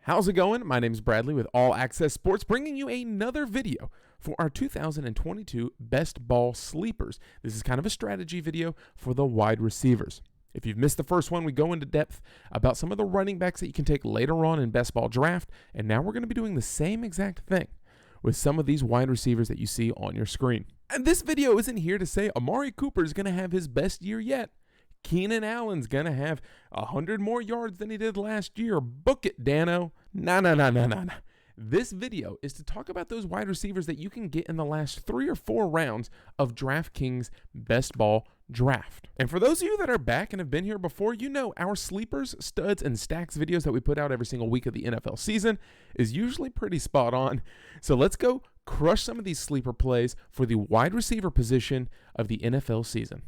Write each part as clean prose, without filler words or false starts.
How's it going? My name is Bradley with Allaqcess Sports, bringing you another video for our 2022 Best Ball Sleepers. This is kind of a strategy video for the wide receivers. If you've missed the first one, we go into depth about some of the running backs that you can take later on in Best Ball Draft, and now we're going to be doing the same exact thing with some of these wide receivers that you see on your screen. And this video isn't here to say Amari Cooper is going to have his best year yet. Keenan Allen's going to have 100 more yards than he did last year. Book it, Dano. No. This video is to talk about those wide receivers that you can get in the last 3 or 4 rounds of Draftkings Best Ball Draft. And for those of you that are back and have been here before, you know our sleepers, studs, and stacks videos that we put out every single week of the NFL season is usually pretty spot on. So let's go crush some of these sleeper plays for the wide receiver position of the NFL season.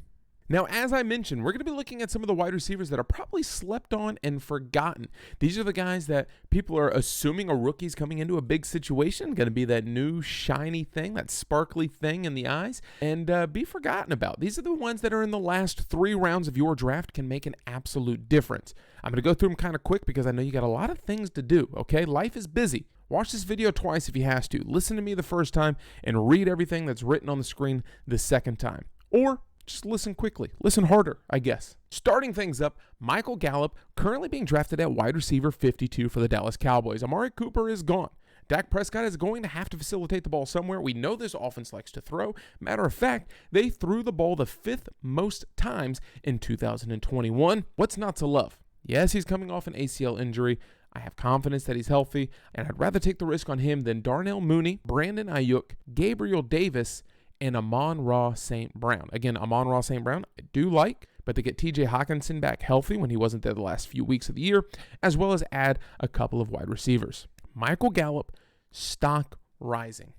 Now, as I mentioned, we're going to be looking at some of the wide receivers that are probably slept on and forgotten. These are the guys that people are assuming are rookies coming into a big situation, going to be that new shiny thing, that sparkly thing in the eyes, and be forgotten about. These are the ones that are in the last 3 rounds of your draft can make an absolute difference. I'm going to go through them kind of quick because I know you got a lot of things to do, okay? Life is busy. Watch this video twice if you have to. Listen to me the first time and read everything that's written on the screen the second time. Or just listen quickly. Listen harder, I guess. Starting things up, Michael Gallup, currently being drafted at wide receiver 52 for the Dallas Cowboys. Amari Cooper is gone. Dak Prescott is going to have to facilitate the ball somewhere. We know this offense likes to throw. Matter of fact, they threw the ball the 5th most times in 2021. What's not to love? Yes, he's coming off an ACL injury. I have confidence that he's healthy, and I'd rather take the risk on him than Darnell Mooney, Brandon Ayuk, Gabriel Davis, and Amon-Ra St. Brown. Again, Amon-Ra St. Brown, I do like, but to get TJ Hawkinson back healthy when he wasn't there the last few weeks of the year, as well as add a couple of wide receivers. Michael Gallup, stock rising.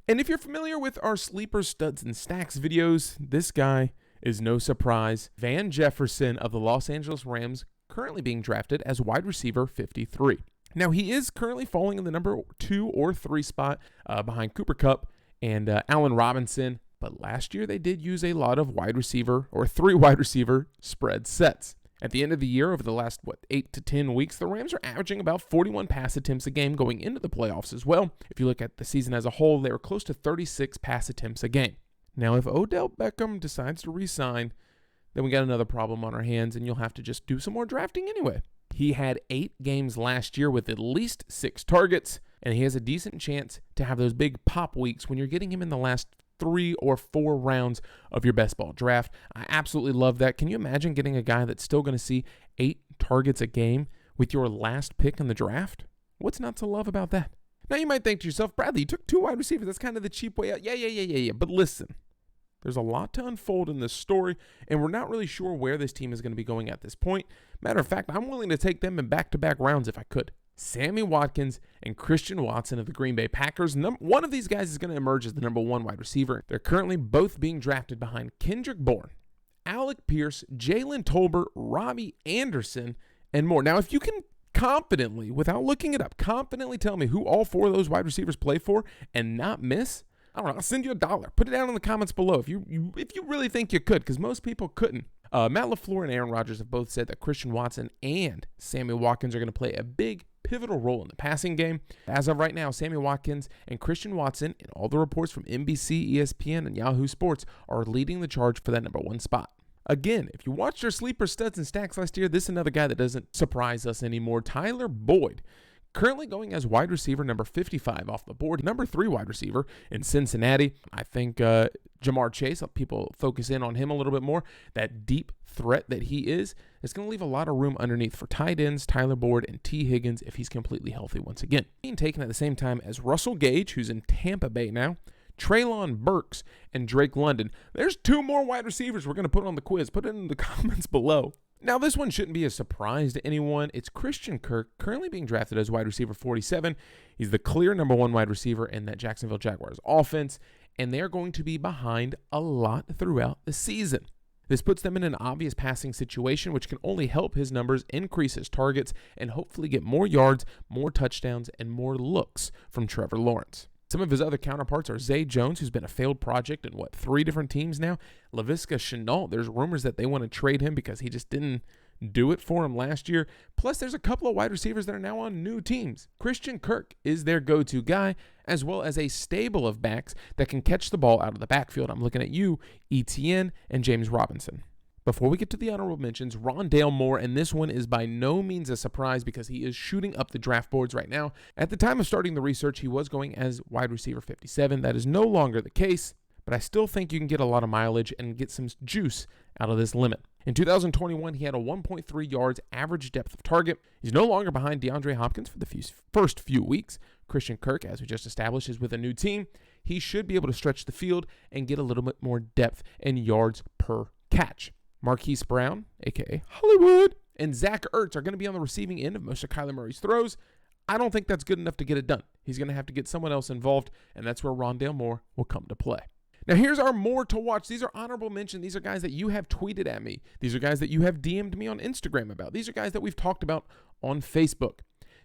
And if you're familiar with our sleeper studs and stacks videos, this guy is no surprise. Van Jefferson of the Los Angeles Rams, currently being drafted as wide receiver 53. Now, he is currently falling in the number 2 or 3 spot behind Cooper Kupp and Allen Robinson, but last year they did use a lot of wide receiver or 3 wide receiver spread sets. At the end of the year, over the last 8 to 10 weeks, the Rams are averaging about 41 pass attempts a game going into the playoffs as well. If you look at the season as a whole, they were close to 36 pass attempts a game. Now, if Odell Beckham decides to re-sign, then we got another problem on our hands, and you'll have to just do some more drafting anyway. He had 8 games last year with at least 6 targets, and he has a decent chance to have those big pop weeks when you're getting him in the last 3 or 4 rounds of your best ball draft. I absolutely love that. Can you imagine getting a guy that's still going to see 8 targets a game with your last pick in the draft? What's not to love about that? Now you might think to yourself, Bradley, you took 2 wide receivers. That's kind of the cheap way out. Yeah. But listen, there's a lot to unfold in this story, and we're not really sure where this team is going to be going at this point. Matter of fact, I'm willing to take them in back-to-back rounds if I could. Sammy Watkins and Christian Watson of the Green Bay Packers. One of these guys is going to emerge as the number 1 wide receiver. They're currently both being drafted behind Kendrick Bourne, Alec Pierce, Jalen Tolbert, Robbie Anderson, and more. Now, if you can confidently, without looking it up, confidently tell me who all 4 of those wide receivers play for and not miss, I don't know, I'll send you $1. Put it down in the comments below if you really think you could, because most people couldn't. Matt LaFleur and Aaron Rodgers have both said that Christian Watson and Sammy Watkins are going to play a big, pivotal role in the passing game. As of right now, Sammy Watkins and Christian Watson, in all the reports from NBC, ESPN, and Yahoo Sports, are leading the charge for that number 1 spot. Again, if you watched your sleeper studs and stacks last year, this is another guy that doesn't surprise us anymore. Tyler Boyd, currently going as wide receiver number 55 off the board, number 3 wide receiver in Cincinnati. I think Jamar Chase, people focus in on him a little bit more. That deep threat that he is going to leave a lot of room underneath for tight ends, Tyler Boyd, and T. Higgins if he's completely healthy once again. Being taken at the same time as Russell Gage, who's in Tampa Bay now, Treylon Burks, and Drake London. There's 2 more wide receivers we're going to put on the quiz. Put it in the comments below. Now, this one shouldn't be a surprise to anyone. It's Christian Kirk, currently being drafted as wide receiver 47. He's the clear number 1 wide receiver in that Jacksonville Jaguars offense, and they're going to be behind a lot throughout the season. This puts them in an obvious passing situation, which can only help his numbers, increase his targets, and hopefully get more yards, more touchdowns, and more looks from Trevor Lawrence. Some of his other counterparts are Zay Jones, who's been a failed project in, 3 different teams now. Laviska Shenault, there's rumors that they want to trade him because he just didn't do it for him last year. Plus, there's a couple of wide receivers that are now on new teams. Christian Kirk is their go-to guy, as well as a stable of backs that can catch the ball out of the backfield. I'm looking at you, ETN, and James Robinson. Before we get to the honorable mentions, Rondale Moore, and this one is by no means a surprise because he is shooting up the draft boards right now. At the time of starting the research, he was going as wide receiver 57. That is no longer the case, but I still think you can get a lot of mileage and get some juice out of this limit. In 2021, he had a 1.3 yards average depth of target. He's no longer behind DeAndre Hopkins for the first few weeks. Christian Kirk, as we just established, is with a new team. He should be able to stretch the field and get a little bit more depth and yards per catch. Marquise Brown, a.k.a. Hollywood, and Zach Ertz are going to be on the receiving end of most of Kyler Murray's throws. I don't think that's good enough to get it done. He's going to have to get someone else involved, and that's where Rondale Moore will come to play. Now, here's our more to watch. These are honorable mention. These are guys that you have tweeted at me. These are guys that you have DM'd me on Instagram about. These are guys that we've talked about on Facebook.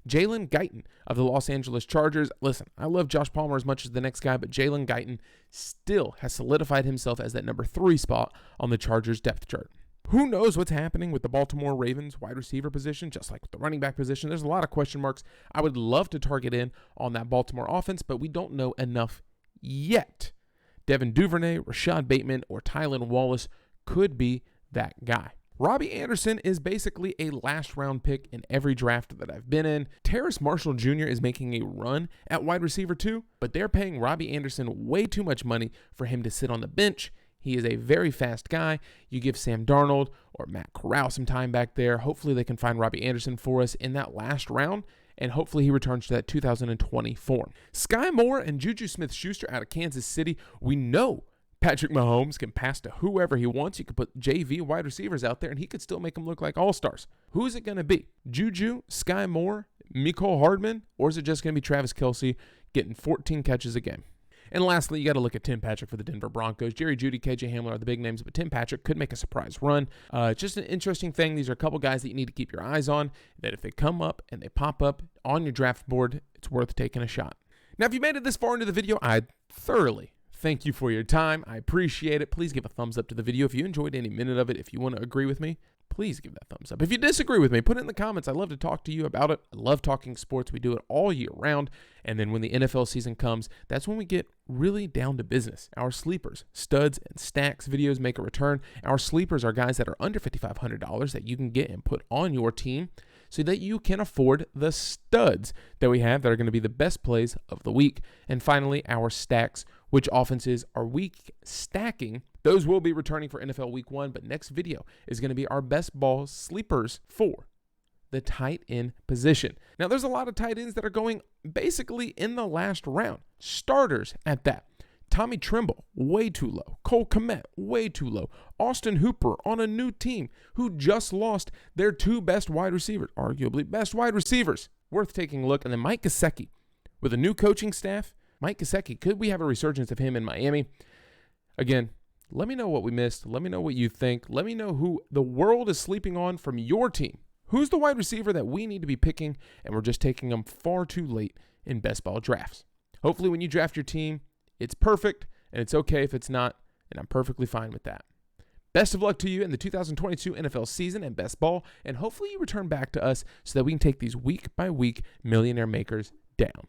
Jalen Guyton of the Los Angeles Chargers. Listen, I love Josh Palmer as much as the next guy, but Jalen Guyton still has solidified himself as that number 3 spot on the Chargers depth chart. Who knows what's happening with the Baltimore Ravens wide receiver position, just like with the running back position. There's a lot of question marks. I would love to target in on that Baltimore offense, but we don't know enough yet. Devin Duvernay, Rashad Bateman, or Tylan Wallace could be that guy. Robbie Anderson is basically a last-round pick in every draft that I've been in. Terrace Marshall Jr. is making a run at wide receiver 2, but they're paying Robbie Anderson way too much money for him to sit on the bench. He is a very fast guy. You give Sam Darnold or Matt Corral some time back there. Hopefully they can find Robbie Anderson for us in that last round, and hopefully he returns to that 2020 form. Sky Moore and Juju Smith-Schuster out of Kansas City. We know Patrick Mahomes can pass to whoever he wants. You could put JV wide receivers out there, and he could still make them look like all-stars. Who is it going to be? Juju, Sky Moore, Mecole Hardman, or is it just going to be Travis Kelce getting 14 catches a game? And lastly, you got to look at Tim Patrick for the Denver Broncos. Jerry Jeudy, KJ Hamler are the big names, but Tim Patrick could make a surprise run. Just an interesting thing. These are a couple guys that you need to keep your eyes on, that if they come up and they pop up on your draft board, it's worth taking a shot. Now, if you made it this far into the video, I thoroughly thank you for your time. I appreciate it. Please give a thumbs up to the video if you enjoyed any minute of it. If you want to agree with me, please give that thumbs up. If you disagree with me, put it in the comments. I love to talk to you about it. I love talking sports. We do it all year round. And then when the NFL season comes, that's when we get really down to business. Our sleepers, studs, and stacks videos make a return. Our sleepers are guys that are under $5,500 that you can get and put on your team so that you can afford the studs that we have that are going to be the best plays of the week. And finally, our stacks, which offenses are week stacking. Those will be returning for NFL Week 1, but next video is going to be our best ball sleepers for the tight end position. Now, there's a lot of tight ends that are going basically in the last round. Starters at that. Tommy Tremble, way too low. Cole Kmet, way too low. Austin Hooper on a new team who just lost their 2 best wide receivers, arguably best wide receivers. Worth taking a look. And then Mike Gesicki with a new coaching staff. Mike Gesicki, could we have a resurgence of him in Miami? Again, let me know what we missed. Let me know what you think. Let me know who the world is sleeping on from your team. Who's the wide receiver that we need to be picking, and we're just taking them far too late in best ball drafts? Hopefully when you draft your team, it's perfect, and it's okay if it's not, and I'm perfectly fine with that. Best of luck to you in the 2022 NFL season and best ball, and hopefully you return back to us so that we can take these week-by-week millionaire makers down.